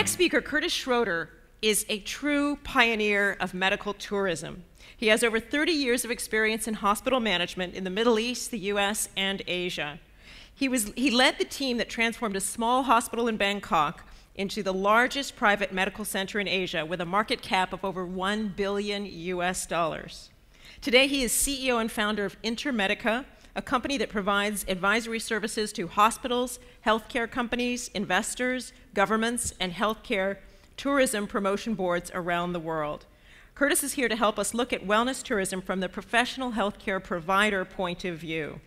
next speaker, Curtis Schroeder, is a true pioneer of medical tourism. He has over 30 years of experience in hospital management in the Middle East, the US, and Asia. He led the team that transformed a small hospital in Bangkok into the largest private medical center in Asia with a market cap of over $1 billion US. Today, he is CEO and founder of Intermedika, a company that provides advisory services to hospitals, healthcare companies, investors, governments, and healthcare tourism promotion boards around the world. Curtis is here to help us look at wellness tourism from the professional healthcare provider point of view.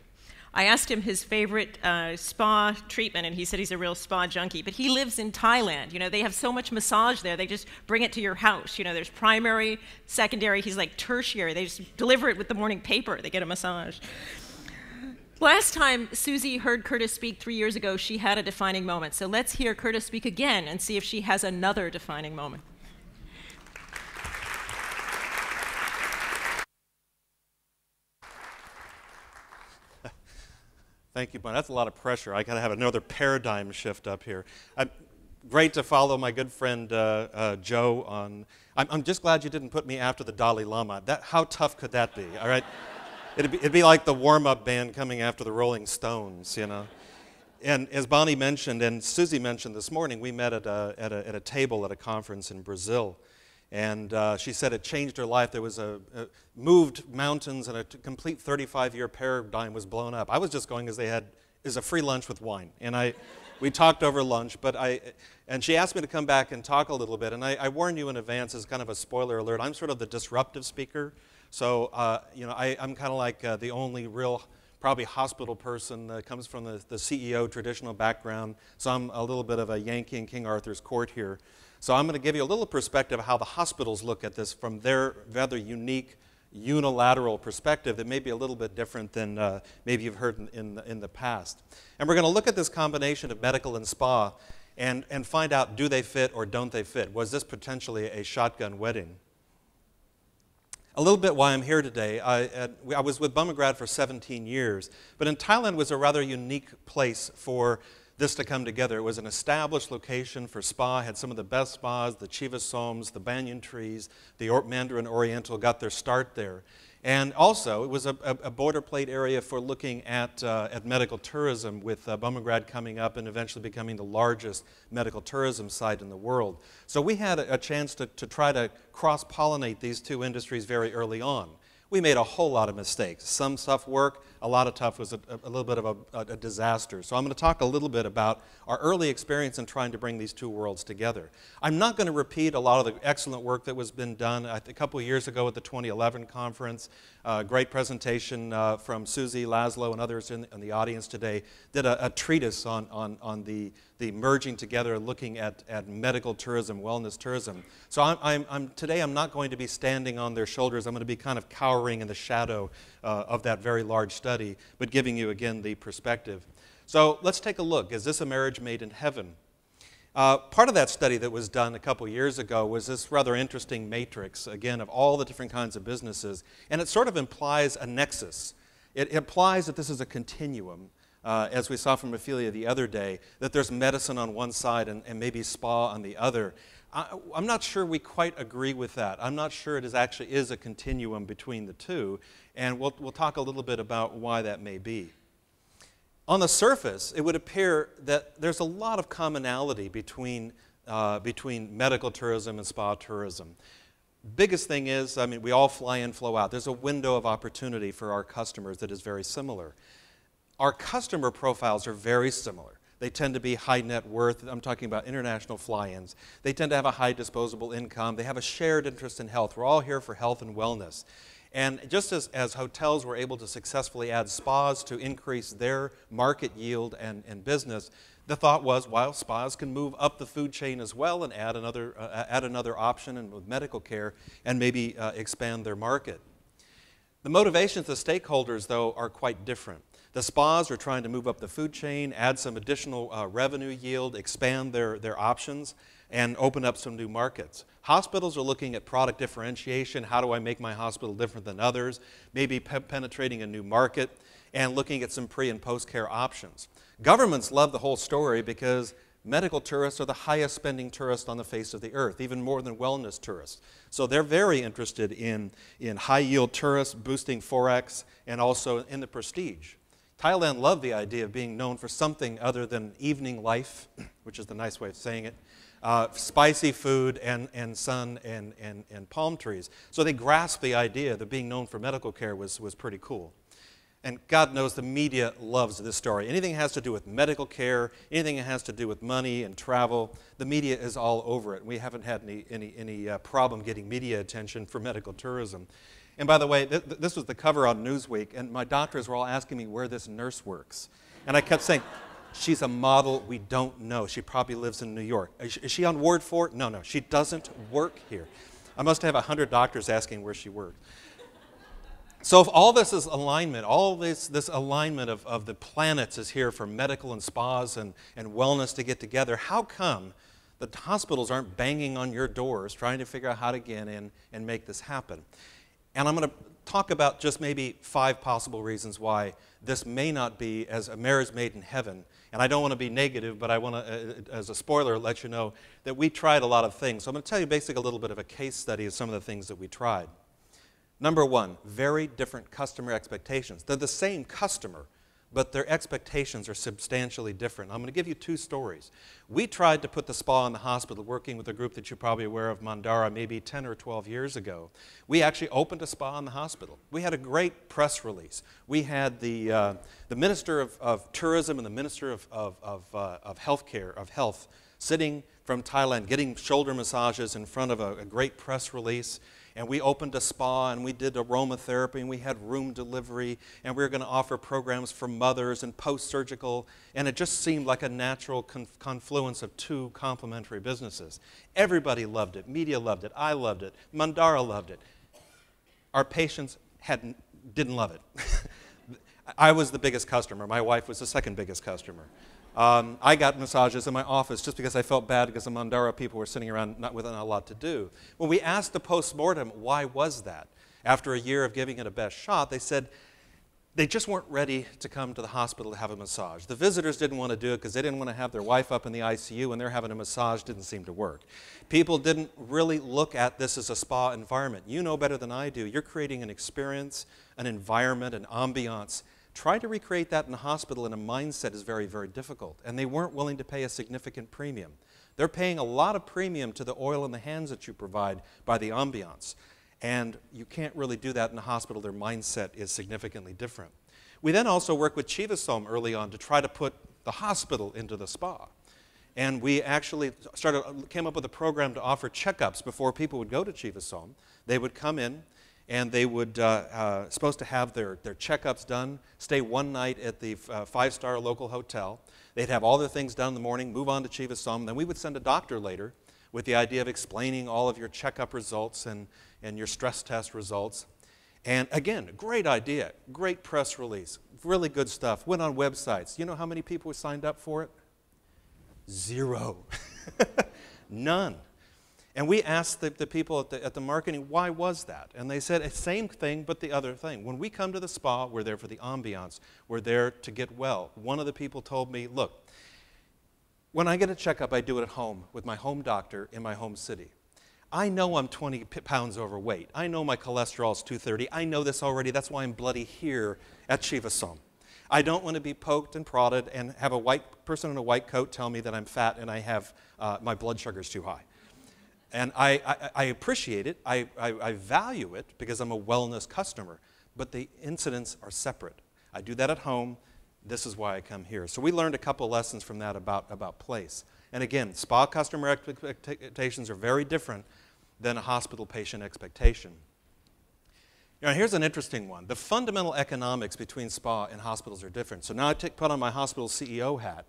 I asked him his favorite spa treatment, and he said he's a real spa junkie, but he lives in Thailand. You know, they have so much massage there, they just bring it to your house. You know, there's primary, secondary, he's like tertiary. They just deliver it with the morning paper. They get a massage. Last time Susie heard Curtis speak 3 years ago, she had a defining moment. So let's hear Curtis speak again and see if she has another defining moment. Thank you, Bun. That's a lot of pressure. I got to have another paradigm shift up here. Great to follow my good friend Joe on. I'm just glad you didn't put me after the Dalai Lama. How tough could that be? All right, it'd be like the warm-up band coming after the Rolling Stones, you know. And as Bonnie mentioned, and Susie mentioned this morning, we met at a table at a conference in Brazil. And she said it changed her life. There was moved mountains, and a complete 35-year paradigm was blown up. I was just going as they had a free lunch with wine, and we talked over lunch. And she asked me to come back and talk a little bit. And I warned you in advance as kind of a spoiler alert. I'm sort of the disruptive speaker, so you know I'm kind of like the only real probably hospital person that comes from the CEO traditional background. So I'm a little bit of a Yankee in King Arthur's court here. So I'm going to give you a little perspective of how the hospitals look at this from their rather unique, unilateral perspective that may be a little bit different than maybe you've heard in the past. And we're going to look at this combination of medical and spa and find out, do they fit or don't they fit? Was this potentially a shotgun wedding? A little bit why I'm here today. I was with Bumrungrad for 17 years, but in Thailand was a rather unique place for this to come together. It was an established location for spa, had some of the best spas, the Chivasoms, the banyan trees, the Mandarin Oriental got their start there. And also, it was a border plate area for looking at medical tourism, with Bumrungrad coming up and eventually becoming the largest medical tourism site in the world. So we had a chance to try to cross-pollinate these two industries very early on. We made a whole lot of mistakes. Some stuff worked, a lot of stuff was a little bit of a disaster. So I'm going to talk a little bit about our early experience in trying to bring these two worlds together. I'm not going to repeat a lot of the excellent work that was been done a couple of years ago at the 2011 conference. Great presentation from Susie, Laszlo, and others in the audience today. Did a treatise on the merging together, looking at medical tourism, wellness tourism. So today I'm not going to be standing on their shoulders. I'm going to be kind of cowering in the shadow of that very large study, but giving you again the perspective. So let's take a look. Is this a marriage made in heaven? Part of that study that was done a couple years ago was this rather interesting matrix, again, of all the different kinds of businesses, and it sort of implies a nexus. It implies that this is a continuum. As we saw from Ophelia the other day, that there's medicine on one side and maybe spa on the other. I'm not sure we quite agree with that. I'm not sure it actually is a continuum between the two, and we'll talk a little bit about why that may be. On the surface, it would appear that there's a lot of commonality between medical tourism and spa tourism. Biggest thing is, I mean, we all fly in, flow out. There's a window of opportunity for our customers that is very similar. Our customer profiles are very similar. They tend to be high net worth. I'm talking about international fly-ins. They tend to have a high disposable income. They have a shared interest in health. We're all here for health and wellness. And just as hotels were able to successfully add spas to increase their market yield and business, the thought was, while spas can move up the food chain as well and add another option and with medical care and maybe expand their market. The motivations of stakeholders, though, are quite different. The spas are trying to move up the food chain, add some additional revenue yield, expand their options, and open up some new markets. Hospitals are looking at product differentiation. How do I make my hospital different than others? Maybe penetrating a new market and looking at some pre- and post-care options. Governments love the whole story because medical tourists are the highest spending tourists on the face of the earth, even more than wellness tourists. So they're very interested in high yield tourists, boosting Forex, and also in the prestige. Thailand loved the idea of being known for something other than evening life, which is the nice way of saying it, spicy food and sun and palm trees. So they grasped the idea that being known for medical care was pretty cool. And God knows the media loves this story. Anything that has to do with medical care, anything that has to do with money and travel, the media is all over it. We haven't had any problem getting media attention for medical tourism. And by the way, this was the cover on Newsweek, and my doctors were all asking me where this nurse works. And I kept saying, she's a model, we don't know. She probably lives in New York. Is she on Ward 4? No, she doesn't work here. I must have 100 doctors asking where she works. So if all this is alignment, all this alignment of the planets is here for medical and spas and wellness to get together, how come the hospitals aren't banging on your doors trying to figure out how to get in and make this happen? And I'm going to talk about just maybe 5 possible reasons why this may not be as a marriage made in heaven. And I don't want to be negative, but I want to, as a spoiler, let you know that we tried a lot of things. So I'm going to tell you basically a little bit of a case study of some of the things that we tried. Number 1, very different customer expectations. They're the same customer, but their expectations are substantially different. I'm going to give you 2 stories. We tried to put the spa in the hospital, working with a group that you're probably aware of, Mandara, maybe 10 or 12 years ago. We actually opened a spa in the hospital. We had a great press release. We had the Minister of Tourism and the Minister of Health, sitting from Thailand, getting shoulder massages in front of a great press release. And we opened a spa, and we did aromatherapy, and we had room delivery, and we were going to offer programs for mothers and post-surgical, and it just seemed like a natural confluence of 2 complementary businesses. Everybody loved it. Media loved it. I loved it. Mandara loved it. Our patients didn't love it. I was the biggest customer. My wife was the second biggest customer. I got massages in my office just because I felt bad because the Mandara people were sitting around with not a lot to do. When we asked the post-mortem, why was that? After a year of giving it a best shot, they said they just weren't ready to come to the hospital to have a massage. The visitors didn't want to do it because they didn't want to have their wife up in the ICU and they're having a massage. Didn't seem to work. People didn't really look at this as a spa environment. You know better than I do. You're creating an experience, an environment, an ambiance. Try to recreate that in a hospital, and a mindset is very, very difficult. And they weren't willing to pay a significant premium. They're paying a lot of premium to the oil in the hands that you provide by the ambiance. And you can't really do that in a hospital. Their mindset is significantly different. We then also worked with Chivasom early on to try to put the hospital into the spa. And we actually came up with a program to offer checkups before people would go to Chivasom. They would come in, and they would supposed to have their checkups done, stay 1 night at the 5-star local hotel. They'd have all their things done in the morning, move on to Chivasom. Then we would send a doctor later with the idea of explaining all of your checkup results and your stress test results. And again, great idea, great press release, really good stuff. Went on websites. You know how many people signed up for it? 0. None. And we asked the people at the marketing, why was that? And they said, same thing, but the other thing. When we come to the spa, we're there for the ambiance. We're there to get well. One of the people told me, look, when I get a checkup, I do it at home with my home doctor in my home city. I know I'm 20 pounds overweight. I know my cholesterol is 230. I know this already. That's why I'm bloody here at Chivasom. I don't want to be poked and prodded and have a white person in a white coat tell me that I'm fat and I have my blood sugar is too high. And I appreciate it, I value it because I'm a wellness customer, but the incidents are separate. I do that at home, this is why I come here. So we learned a couple lessons from that about place. And again, spa customer expectations are very different than a hospital patient expectation. Now here's an interesting one. The fundamental economics between spa and hospitals are different. So now I put on my hospital CEO hat,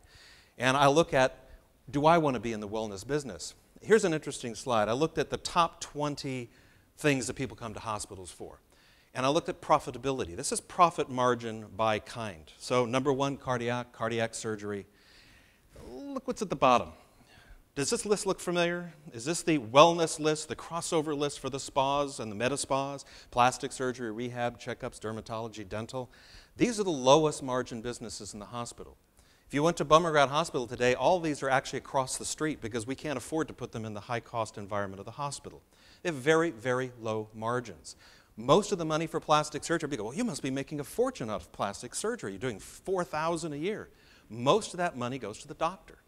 and I look at, do I want to be in the wellness business? Here's an interesting slide. I looked at the top 20 things that people come to hospitals for. And I looked at profitability. This is profit margin by kind. So number 1, cardiac surgery. Look what's at the bottom. Does this list look familiar? Is this the wellness list, the crossover list for the spas and the meta spas? Plastic surgery, rehab, checkups, dermatology, dental. These are the lowest margin businesses in the hospital. If If you went to Bumrungrad Hospital today, all of these are actually across the street because we can't afford to put them in the high-cost environment of the hospital. They have very, very low margins. Most of the money for plastic surgery, people go, well, you must be making a fortune out of plastic surgery. You're doing $4,000 a year. Most of that money goes to the doctor.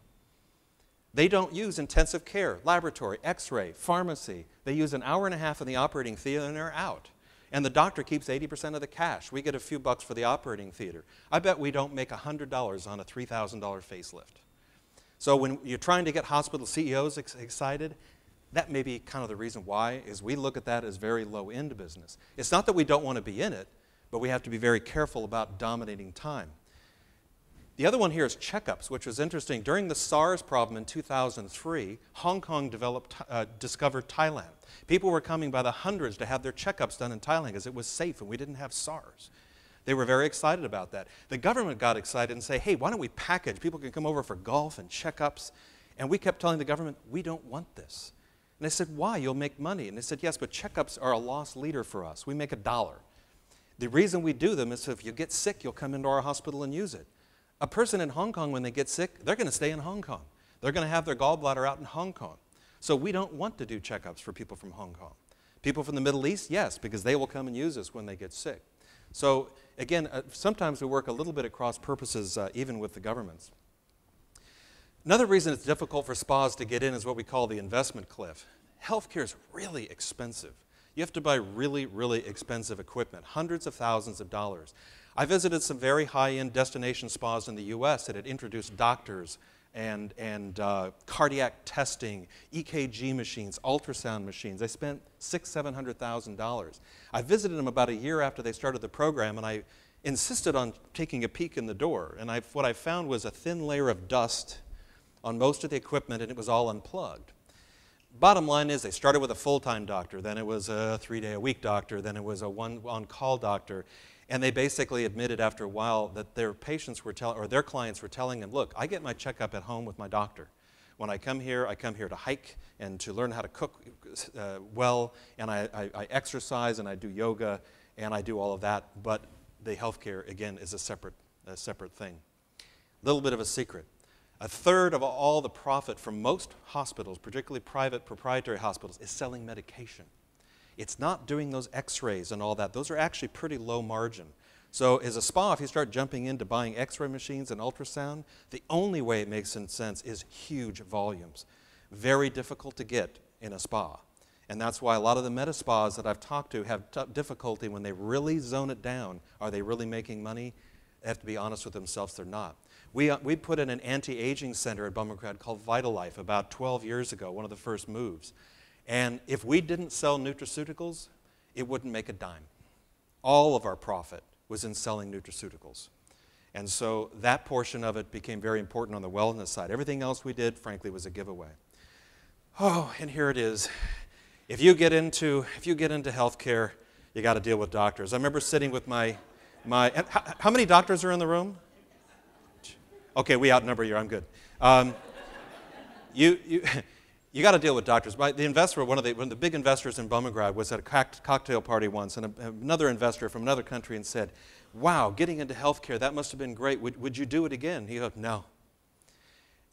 They don't use intensive care, laboratory, x-ray, pharmacy. They use an hour and a half in the operating theater and they're out. And the doctor keeps 80% of the cash. We get a few bucks for the operating theater. I bet we don't make $100 on a $3,000 facelift. So when you're trying to get hospital CEOs excited, that may be kind of the reason why, is we look at that as very low-end business. It's not that we don't want to be in it, but we have to be very careful about dominating time. The other one here is checkups, which was interesting. During the SARS problem in 2003, Hong Kong discovered Thailand. People were coming by the hundreds to have their checkups done in Thailand because it was safe and we didn't have SARS. They were very excited about that. The government got excited and said, hey, why don't we package? People can come over for golf and checkups. And we kept telling the government, we don't want this. And they said, why? You'll make money. And they said, yes, but checkups are a loss leader for us. We make $1. The reason we do them is so if you get sick, you'll come into our hospital and use it. A person in Hong Kong, when they get sick, they're going to stay in Hong Kong. They're going to have their gallbladder out in Hong Kong. So we don't want to do checkups for people from Hong Kong. People from the Middle East, yes, because they will come and use us when they get sick. So again, sometimes we work a little bit at cross purposes, even with the governments. Another reason it's difficult for spas to get in is what we call the investment cliff. Healthcare is really expensive. You have to buy really, really expensive equipment, hundreds of thousands of dollars. I visited some very high-end destination spas in the US that had introduced doctors and cardiac testing, EKG machines, ultrasound machines. They spent $600,000, $700,000. I visited them about a year after they started the program, and I insisted on taking a peek in the door. And what I found was a thin layer of dust on most of the equipment, and it was all unplugged. Bottom line is they started with a full-time doctor, then it was a 3-day-a-week doctor, then it was a one-on-call doctor. And they basically admitted after a while that their patients were their clients were telling them, look, I get my checkup at home with my doctor. When I come here to hike and to learn how to cook well, and I exercise and I do yoga and I do all of that, but the healthcare, again, is a separate thing. A little bit of a secret. A third of all the profit from most hospitals, particularly private proprietary hospitals, is selling medication. It's not doing those x-rays and all that. Those are actually pretty low margin. So as a spa, if you start jumping into buying x-ray machines and ultrasound, the only way it makes sense is huge volumes. Very difficult to get in a spa. And that's why a lot of the med spas that I've talked to have difficulty when they really zone it down. Are they really making money? They have to be honest with themselves, they're not. We put in an anti-aging center at Bumrungrad called Vitalife about 12 years ago, one of the first moves. And if we didn't sell nutraceuticals, it wouldn't make a dime. All of our profit was in selling nutraceuticals. And so that portion of it became very important on the wellness side. Everything else we did, frankly, was a giveaway. Oh, and here it is. If you get into healthcare, you got to deal with doctors. I remember sitting with my how many doctors are in the room? Okay, we outnumber you. I'm good. You got to deal with doctors. The investor, one of the big investors in Bumrungrad, was at a cocktail party once, and another investor from another country and said, wow, getting into healthcare, that must have been great. Would you do it again? He goes, no.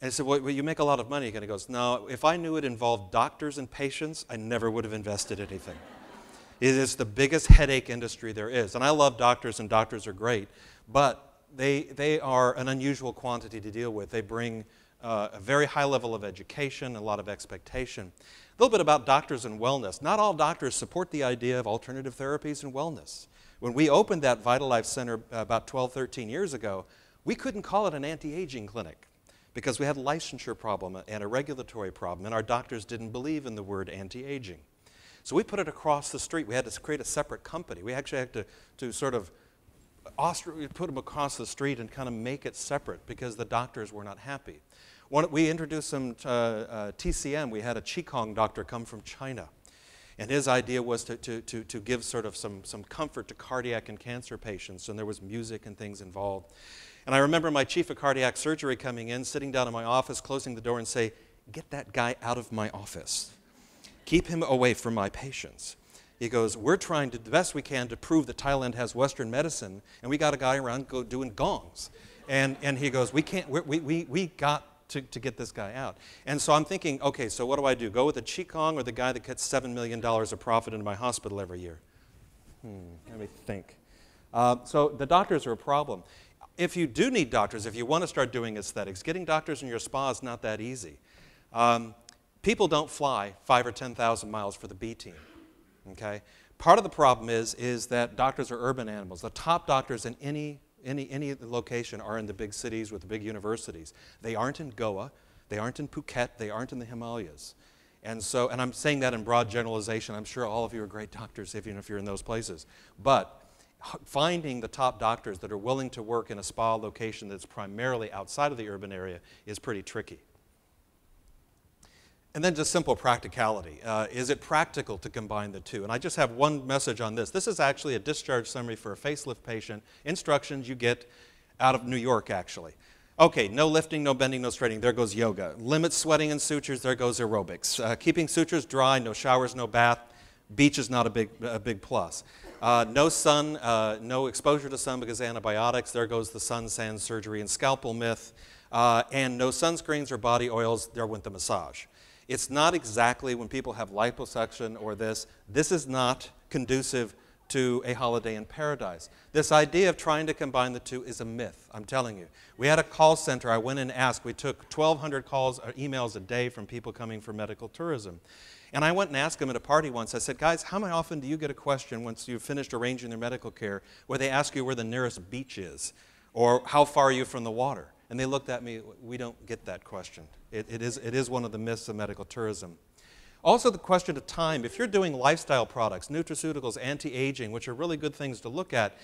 And I said, well, you make a lot of money again. He goes, no, if I knew it involved doctors and patients, I never would have invested anything. It is the biggest headache industry there is. And I love doctors, and doctors are great, but they are an unusual quantity to deal with. They bring a very high level of education, a lot of expectation. A little bit about doctors and wellness. Not all doctors support the idea of alternative therapies and wellness. When we opened that Vitalife Center about 12, 13 years ago, we couldn't call it an anti-aging clinic because we had a licensure problem and a regulatory problem, and our doctors didn't believe in the word anti-aging. So we put it across the street. We had to create a separate company. We actually had to sort of put them across the street and kind of make it separate because the doctors were not happy. We introduced some TCM. We had a Qigong doctor come from China. And his idea was to give sort of some comfort to cardiac and cancer patients, and there was music and things involved. And I remember my chief of cardiac surgery coming in, sitting down in my office, closing the door and say, get that guy out of my office. Keep him away from my patients. He goes, we're trying to do the best we can to prove that Thailand has Western medicine, and we got a guy around doing gongs. And he goes, we got to get this guy out. And so I'm thinking, okay, so what do I do? Go with the Qigong or the guy that gets $7 million of profit into my hospital every year? Let me think. So the doctors are a problem. If you do need doctors, if you want to start doing aesthetics, getting doctors in your spa is not that easy. People don't fly 5,000 or 10,000 miles for the B team. Okay? Part of the problem is that doctors are urban animals. The top doctors in any location are in the big cities with the big universities. They aren't in Goa, they aren't in Phuket, they aren't in the Himalayas. And so, and I'm saying that in broad generalization. I'm sure all of you are great doctors even if you're in those places. But finding the top doctors that are willing to work in a spa location that's primarily outside of the urban area is pretty tricky. And then just simple practicality. Is it practical to combine the two? And I just have one message on this. This is actually a discharge summary for a facelift patient. Instructions you get out of New York, actually. Okay, no lifting, no bending, no straightening. There goes yoga. Limit sweating and sutures. There goes aerobics. Keeping sutures dry, no showers, no bath. Beach is not a big plus. No sun, no exposure to sun because of antibiotics. There goes the sun, sand surgery, and scalpel myth. And no sunscreens or body oils. There went the massage. It's not exactly when people have liposuction or this is not conducive to a holiday in paradise. This idea of trying to combine the two is a myth, I'm telling you. We had a call center. I went and asked. We took 1,200 calls or emails a day from people coming for medical tourism. And I went and asked them at a party once. I said, guys, how often do you get a question once you've finished arranging their medical care where they ask you where the nearest beach is or how far are you from the water? And they looked at me, we don't get that question. It is one of the myths of medical tourism. Also the question of time. If you're doing lifestyle products, nutraceuticals, anti-aging, which are really good things to look at,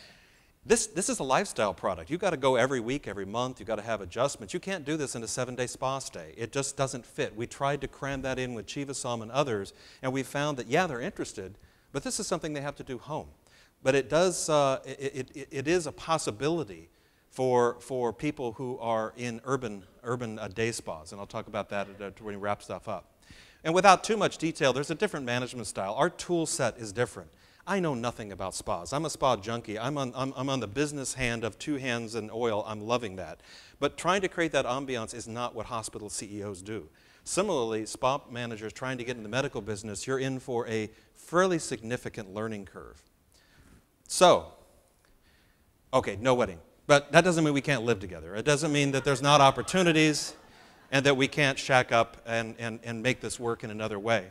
this is a lifestyle product. You've got to go every week, every month. You've got to have adjustments. You can't do this in a 7-day spa stay. It just doesn't fit. We tried to cram that in with Chivasom and others, and we found that, yeah, they're interested, but this is something they have to do home. But it is a possibility for people who are in urban day spas, and I'll talk about that when we wrap stuff up. And without too much detail, there's a different management style. Our tool set is different. I know nothing about spas. I'm a spa junkie. I'm on the business hand of 2 hands and oil. I'm loving that. But trying to create that ambiance is not what hospital CEOs do. Similarly, spa managers trying to get in the medical business, you're in for a fairly significant learning curve. So, okay, no wedding. But that doesn't mean we can't live together. It doesn't mean that there's not opportunities and that we can't shack up and make this work in another way.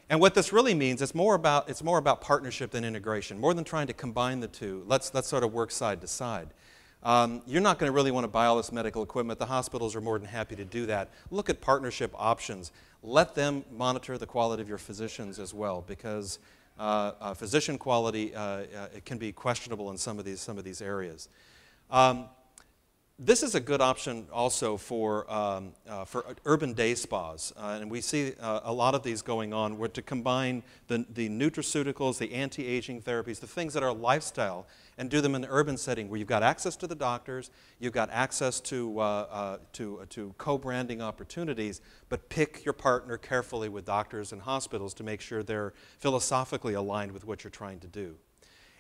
And what this really means, it's more about partnership than integration. More than trying to combine the two, let's sort of work side to side. You're not going to really want to buy all this medical equipment. The hospitals are more than happy to do that. Look at partnership options. Let them monitor the quality of your physicians as well, because physician quality it can be questionable in some of these areas. This is a good option also for urban day spas, and we see a lot of these going on where to combine the nutraceuticals, the anti-aging therapies, the things that are lifestyle, and do them in an urban setting where you've got access to the doctors, you've got access to co-branding opportunities, but pick your partner carefully with doctors and hospitals to make sure they're philosophically aligned with what you're trying to do.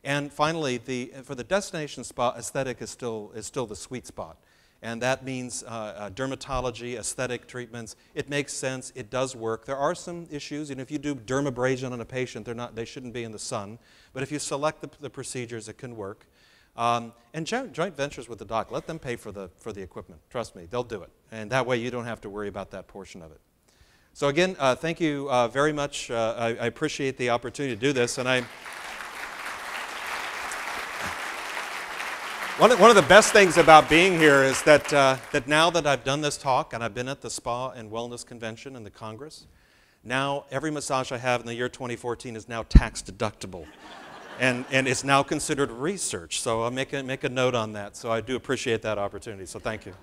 And finally, for the destination spa, aesthetic is still the sweet spot. And that means dermatology, aesthetic treatments. It makes sense. It does work. There are some issues. And if you do dermabrasion on a patient, they shouldn't be in the sun. But if you select the procedures, it can work. And joint ventures with the doc. Let them pay for the equipment. Trust me, they'll do it. And that way you don't have to worry about that portion of it. So again, thank you very much. I appreciate the opportunity to do this. And One of the best things about being here is that now that I've done this talk and I've been at the Spa and Wellness Convention and the Congress, now every massage I have in the year 2014 is now tax deductible. and it's now considered research. So I'll make a note on that. So I do appreciate that opportunity. So thank you.